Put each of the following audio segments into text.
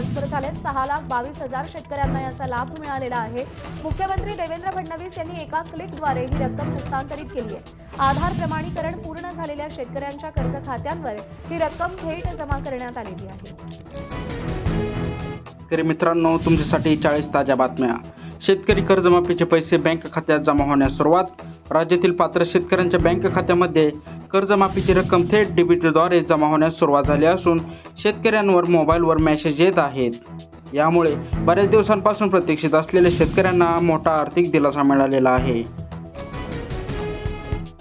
Transfer झालेत। 6,22,000 शेतकऱ्यांना याचा लाभ मिळालेला आहे। मुख्यमंत्री देवेंद्र फडणवीस यांनी एका क्लिकद्वारे ही रक्कम हस्तांतरित केली आहे। आधार प्रमाणीकरण पूर्ण झालेल्या शेतकऱ्यांच्या कर्ज खात्यांवर ही रक्कम थेट जमा करण्यात आलेली आहे। शेतकरी मित्रांनो, तुमच्यासाठी 40 ताज्या बातम्या। शेतकरी कर्जमाफीचे पैसे बँक खात्यात जमा होण्यास सुरुवात। राज्यातील पात्र शेतकऱ्यांच्या बँक खात्यामध्ये कर्जमाफीची रक्कम थेट डीबीटीद्वारे जमा होण्यास सुरुवात झाली असून शेतकऱ्यांवर मोबाईलवर मेसेज येत आहेत। यामुळे बऱ्याच दिवसांपासून प्रतीक्षित असलेल्या शेतकऱ्यांना मोठा आर्थिक दिलासा मिळालेला आहे।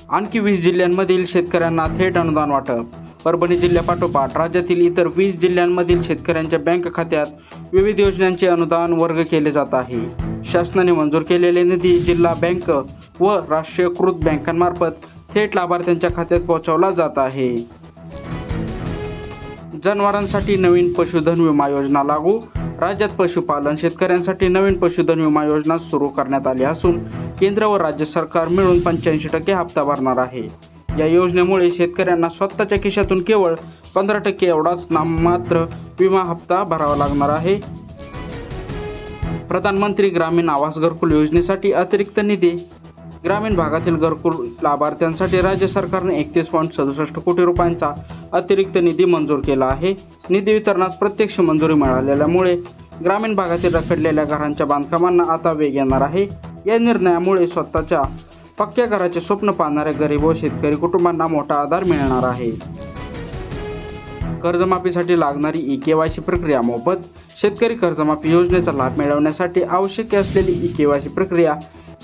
आणखी 20 जिल्ह्यांमधील शेतकऱ्यांना थेट अनुदान वाटप। परभणी जिल्ह्यापाठोपाठ राज्यातील इतर 20 जिल्ह्यांमधील शेतकऱ्यांच्या बँक खात्यात विविध योजनांचे अनुदान वर्ग केले जात आहे। शासनाने मंजूर केलेले निधी जिल्हा बँक व राष्ट्रीयकृत बँकांमार्फत थेट लाभार्थ्यांच्या खात्यात पोहोचवला जात आहे। जनावरांसाठी नवीन पशुधन विमा योजना लागू। राज्यात पशुपालन शेतकऱ्यांसाठी नवीन पशुधन विमा योजना सुरू करण्यात आली असून केंद्र व राज्य सरकार मिळून 85% हप्ता भरणार आहे। या योजनेमुळे शेतकऱ्यांना स्वतःच्या खिशातून केवळ 15% एवढाच नाममात्र विमा हप्ता भरावा लागणार आहे। प्रधानमंत्री ग्रामीण आवास घरकुल योजनेसाठी अतिरिक्त निधी। ग्रामीण भागातील घरकुल लाभार्थ्यांसाठी राज्य सरकारने 31.67 कोटी रुपयांचा अतिरिक्त निधी मंजूर केला आहे। निधी वितरणास प्रत्यक्ष मंजुरी मिळालेल्यामुळे ग्रामीण भागातील रखडलेल्या घरांच्या बांधकामांना आता वेग येणार आहे। या निर्णयामुळे स्वतःच्या पक्क्या घराचे स्वप्न पाहणाऱ्या गरीब व शेतकरी कुटुंबांना मोठा आधार मिळणार आहे। कर्जमाफीसाठी लागणारी ई-केवायसी प्रक्रिया मोफत। शेतकरी कर्जमाफी योजनेचा लाभ मिळवण्यासाठी आवश्यक असलेली ई-केवायसी प्रक्रिया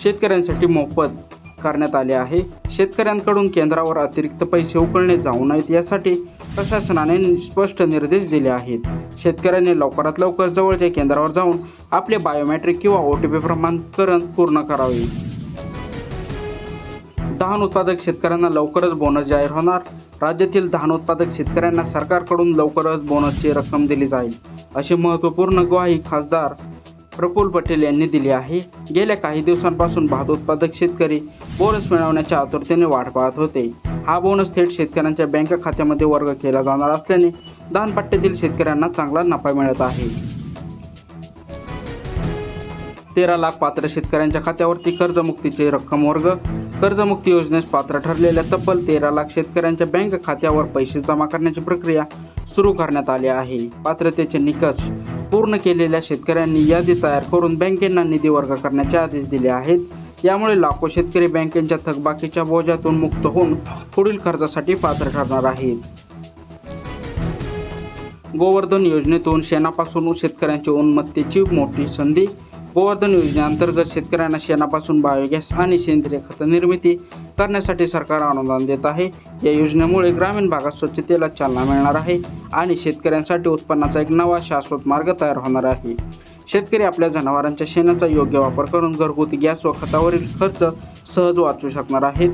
शेतकऱ्यांसाठी मोफत करण्यात आली आहे। शेतकऱ्यांकडून केंद्रावर अतिरिक्त पैसे उकळणे जाऊ नयेत यासाठी प्रशासनाने स्पष्ट निर्देश दिले आहेत। शेतकऱ्यांनी लवकरात लवकर जवळच्या केंद्रावर जाऊन आपले बायोमेट्रिक किंवा OTP प्रमाणीकरण पूर्ण करावे। धान उत्पादक शेतकऱ्यांना लवकरच बोनस जाहीर होणार। राज्यातील धान उत्पादक शेतकऱ्यांना सरकारकडून लवकरच बोनसची रक्कम दिली जाईल, अशी महत्त्वपूर्ण ग्वाही खासदार प्रफुल्ल पटेल यांनी दिली आहे। गेल्या काही दिवसांपासून भात उत्पादक शेतकरी बोनस मिळवण्याच्या आतुरतेने वाट पाहत होते। हा बोनस थेट शेतकऱ्यांच्या बँक खात्यामध्ये वर्ग केला जाणार असल्याने धानपट्ट्यातील शेतकऱ्यांना चांगला नफा मिळत आहे। 13 लाख पात्र शेतकऱ्यांच्या खात्यावरती कर्जमुक्तीची रक्कम वर्ग। कर्जमुक्ती योजनेस पात्र ठरलेल्या तब्बल 13 लाख शेतकऱ्यांच्या बँक खात्यावर पैसे जमा करण्याची प्रक्रिया सुरू करण्यात आली आहे। पात्रतेचे निकष पूर्ण केलेल्या शेतकऱ्यांनी यादी तयार करून बँकेंना निधी वर्ग करण्याचे आदेश दिले आहेत। यामुळे लाखो शेतकरी बँकेच्या थकबाकीच्या बोजातून मुक्त होऊन पुढील कर्जासाठी पात्र ठरणार आहेत। गोवर्धन योजनेतून शेणापासून शेतकऱ्यांची उन्नतीची मोठी संधी। गोवर्धन योजनेअंतर्गत शेतकऱ्यांना शेणापासून बायोगॅस आणि सेंद्रिय खत निर्मिती करण्यासाठी सरकार अनुदान देत आहे। या योजनेमुळे ग्रामीण भागात स्वच्छतेला चालना मिळणार आहे आणि शेतकऱ्यांसाठी उत्पन्नाचा एक नवा शाश्वत मार्ग तयार होणार आहे। शेतकरी आपल्या जनावरांच्या शेणाचा योग्य वापर करून घरगुती गॅस व खतावरील खर्च सहज वाचवू शकणार आहेत।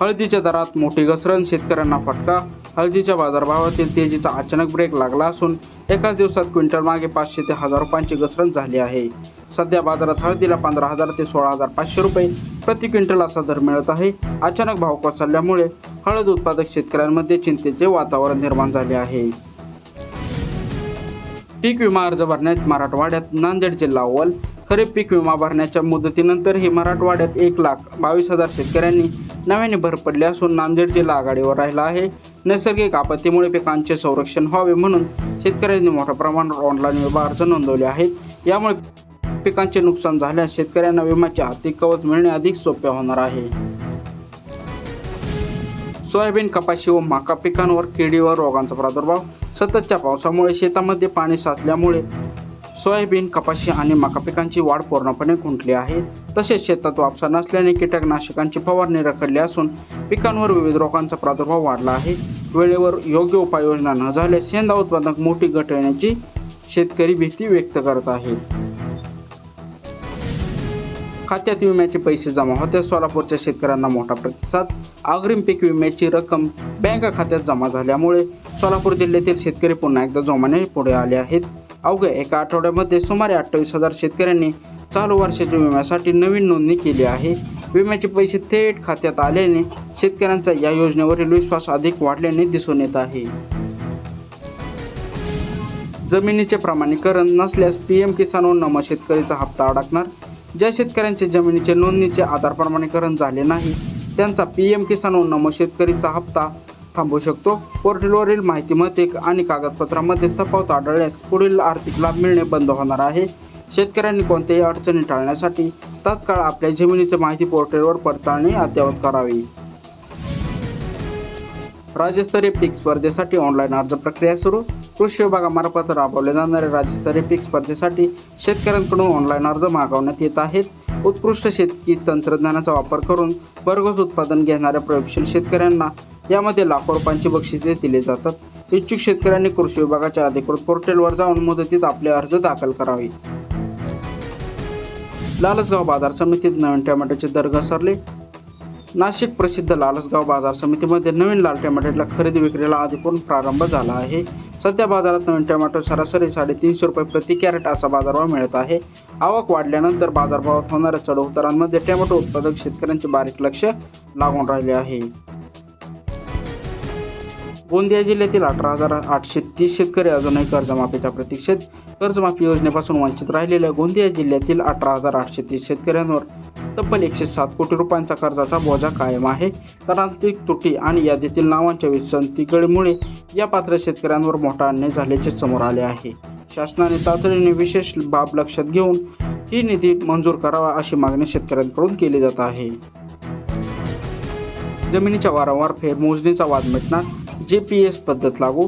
हळदीच्या दरात मोठी घसरण, शेतकऱ्यांना फटका। हळदीच्या बाजारभावातील तेजीचा अचानक ब्रेक लागला असून एकाच दिवसात क्विंटल मागे 500 ते 1000 रुपयांची घसरण झाली आहे। सध्या बाजारात हळदीला 15,000 ते 16,500 रुपये प्रति क्विंटल असा दर मिळत आहे। अचानक भाव कोसळल्यामुळे हळद उत्पादक शेतकऱ्यांमध्ये चिंतेचे वातावरण निर्माण झाले आहे। पीक विमा अर्ज भरण्यात मराठवाड्यात नांदेड जिल्हा अव्वल। खरीप पीक विमा भरण्याच्या मुदतीनंतरही मराठवाड्यात 1,22,000 शेतकऱ्यांनी नव्याने भर पडले असून नांदेड जिल्हा आघाडीवर राहिला आहे। नैसर्गिक आपत्तीमुळे पिकांचे संरक्षण व्हावे म्हणून शेतकऱ्यांनी मोठ्या प्रमाणात ऑनलाईन विमा अर्ज नोंदवले आहेत। यामुळे पिकांचे नुकसान झाल्यास शेतकऱ्यांना विम्याचे आर्थिक कवच मिळणे अधिक सोपे होणार आहे। सोयाबीन, कपाशी व मका पिकांवर किडी व रोगांचा प्रादुर्भाव। सततच्या पावसामुळे शेतामध्ये पाणी साचल्यामुळे सोयाबीन, कपाशी आणि मका पिकांची वाढ पूर्णपणे खुंटली आहे। तसेच शेतात वापसा नसल्याने कीटकनाशकांची फवारणी रखडली असून पिकांवर विविध रोगांचा प्रादुर्भाव वाढला आहे। वेळेवर योग्य उपाययोजना न झाल्यास यंदा उत्पादक मोठी घट येण्याची शेतकरी भीती व्यक्त करत आहेत। खात्यात विम्याचे पैसे जमा होते, सोलापूरच्या शेतकऱ्यांना मोठा प्रतिसाद। अग्रिम पीक विम्याची रक्कम बँक खात्यात जमा झाल्यामुळे सोलापूर जिल्ह्यातील शेतकरी पुन्हा एकदा जोमाने पुढे आले आहेत। अवघ्या एका आठवड्यामध्ये सुमारे 28,000 शेतकऱ्यांनी चालू वर्षाच्या विम्यासाठी नवीन नोंदणी केली आहे। विम्याचे पैसे थेट खात्यात आल्याने शेतकऱ्यांचा या योजनेवरील विश्वास अधिक वाढल्याने दिसून येत आहे। जमिनीचे प्रमाणीकरण नसल्यास पीएम किसान व नमो शेतकरीचा हप्ता अडकणार. ज्या शेतकऱ्यांचे जमिनीचे नोंदणीचे आधार प्रमाणीकरण झाले नाही त्यांचा पीएम किसान व नमो शेतकरीचा हप्ता थांबू शकतो. पोर्टलवरील माहितीमध्ये आणि कागदपत्रांमध्ये तफावत आढळल्यास पुढील आर्थिक लाभ मिळणे बंद होणार आहे. शेतकऱ्यांनी कोणत्याही अडचणी टाळण्यासाठी तात्काळ आपल्या जमिनीची माहिती पोर्टलवर पडताळणी अद्ययावत करावी. राज्यस्तरीय पीक स्पर्धेसाठी ऑनलाईन अर्ज प्रक्रिया सुरू. कृषी विभागामार्फत राबवल्या जाणाऱ्या राज्यस्तरीय पीक स्पर्धेसाठी शेतकऱ्यांकडून ऑनलाईन अर्ज मागवण्यात येत आहेत. उत्कृष्ट शेती तंत्रज्ञानाचा वापर करून भरघोस उत्पादन घेणाऱ्या प्रयोगशील शेतकऱ्यांना यामध्ये लाखो रुपयांची बक्षिसे दिली जातात. इच्छुक शेतकऱ्यांनी कृषी विभागाच्या अधिकृत पोर्टलवर जाऊन मुदतीत आपले अर्ज दाखल करावे. लालसगाव बाजार समितीत नवीन टोमॅटोचे दर घसरले. नाशिक प्रसिद्ध लालसगाव बाजार समितीमध्ये नवीन लाल टोमॅटोला खरेदी विक्रीला आधीपासून प्रारंभ झाला आहे. सध्या बाजारात नवीन टोमॅटो सरासरी 350 रुपये प्रति कॅरेट असा बाजारभाव मिळत आहे. आवक वाढल्यानंतर बाजारभावात होणाऱ्या चढउतारांमध्ये टोमॅटो उत्पादक शेतकऱ्यांचे बारीक लक्ष लागून राहिले आहे. गोंदिया जिल्ह्यातील 18,830 शेतकरी अजूनही कर्जमाफीच्या प्रतीक्षेत. कर्जमाफी योजनेपासून वंचित राहिलेल्या गोंदिया जिल्ह्यातील 18,830 शेतकऱ्यांवर तब्बल 107 कोटी रुपयांचा कर्जाचा बोजा कायम आहे. तर आर्थिक तुटी आणि यादीतील नावांच्या विसंगतीमुळे या पात्र शेतकऱ्यांवर मोठा अन्याय झाल्याचे समोर आले आहे. शासनाने तातडीने विशेष बाब लक्षात घेऊन ही निधी मंजूर करावा अशी मागणी शेतकऱ्यांकडून केली जात आहे. जमिनीच्या वारंवार फेरमोजणीचा वाद मिटणार. GPS पद्धत लागू.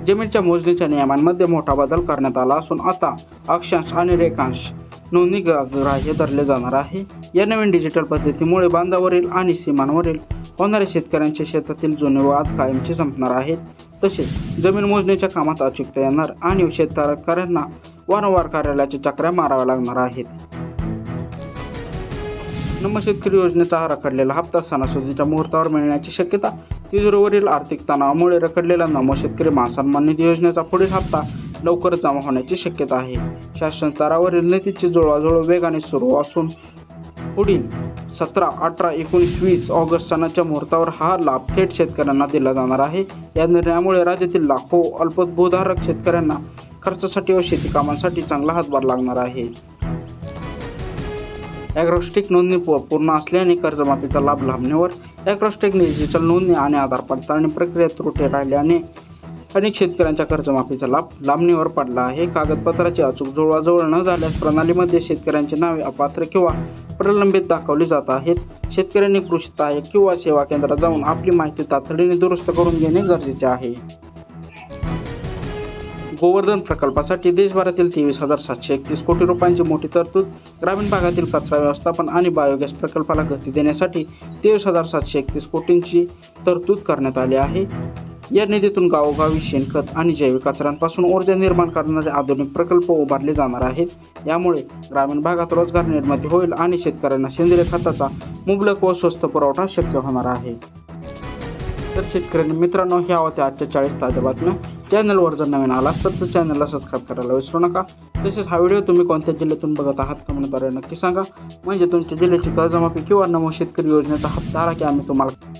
जमिनीच्या मोजणीच्या नियमांमध्ये मोठा बदल करण्यात आला असून आता अक्षांश आणि रेखांश नोंदणी ग्राह्य धरले जाणार आहे. या नवीन डिजिटल पद्धतीमुळे बांधावरील आणि सीमांवरील होणाऱ्या शेतकऱ्यांचे शेतातील जुने वाद कायमचे संपणार आहेत. तसेच जमीन मोजणीच्या कामात अचूकता येणार आणि शेतकऱ्यांना वारंवार कार्यालयाच्या चकऱ्या माराव्या लागणार आहेत. नमो शेतकरी योजनेचा रखडलेला हप्ता सणासुदीच्या मुहूर्तावर मिळण्याची शक्यता. तिजोरीवरील आर्थिक तणावामुळे रखडलेला नमो शेतकरी महासन्मान निधी योजनेचा पुढील हप्ता लवकरच जमा होण्याची शक्यता आहे. शासन स्तरावरील निधीची जुळवाजुळव वेगाने सुरू असून पुढील 17, 18, 19, 20 ऑगस्ट सणाच्या मुहूर्तावर हा लाभ थेट शेतकऱ्यांना दिला जाणार आहे. या निर्णयामुळे राज्यातील लाखो अल्पभूधारक शेतकऱ्यांना खर्चासाठी व शेती कामांसाठी चांगला हातभार लागणार आहे. ॲग्रोस्टेक नोंदणी पूर्ण असल्याने कर्जमाफीचा लाभ लांबणीवर. ॲग्रोस्टेक डिजिटल नोंदणी आणि आधार पडताळणी प्रक्रियेत त्रुटी राहिल्याने अनेक शेतकऱ्यांच्या कर्जमाफीचा लाभ लांबणीवर पडला आहे. कागदपत्राची अचूक जुळवाजुळव न झाल्यास प्रणालीमध्ये शेतकऱ्यांची नावे अपात्र किंवा प्रलंबित दाखवली जात आहेत. शेतकऱ्यांनी कृषी सहाय्यक किंवा सेवा केंद्रात जाऊन आपली माहिती तातडीने दुरुस्त करून घेणे गरजेचे आहे. गोवर्धन प्रकल्पासाठी देशभरातील 23,731 कोटी रुपयांची मोठी तरतूद. ग्रामीण भागातील कचरा व्यवस्थापन आणि बायोगॅस प्रकल्पाला गती देण्यासाठी 23,731 कोटींची तरतूद करण्यात आली आहे. या निधीतून गावोगावी शेणखत आणि जैविक कचऱ्यांपासून ऊर्जा निर्माण करणारे आधुनिक प्रकल्प उभारले जाणार आहेत. यामुळे ग्रामीण भागात रोजगार निर्मिती होईल आणि शेतकऱ्यांना सेंद्रिय खताचा मुबलक व स्वस्त पुरवठा शक्य होणार आहे. तर शेतकरी मित्रांनो, ह्या होत्या आजच्या 40 ताज्या बातम्या. चॅनलवर जर नवीन आलात तर चॅनलला सबस्क्राईब करायला विसरू नका. तसेच हा व्हिडिओ तुम्ही कोणत्या जिल्ह्यातून बघत आहात कमेंटद्वारे नक्की सांगा. म्हणजे तुमच्या जिल्ह्याची कर्जमाफी किंवा नमो शेतकरी योजनेचा हप्ता आला की आम्ही तुम्हाला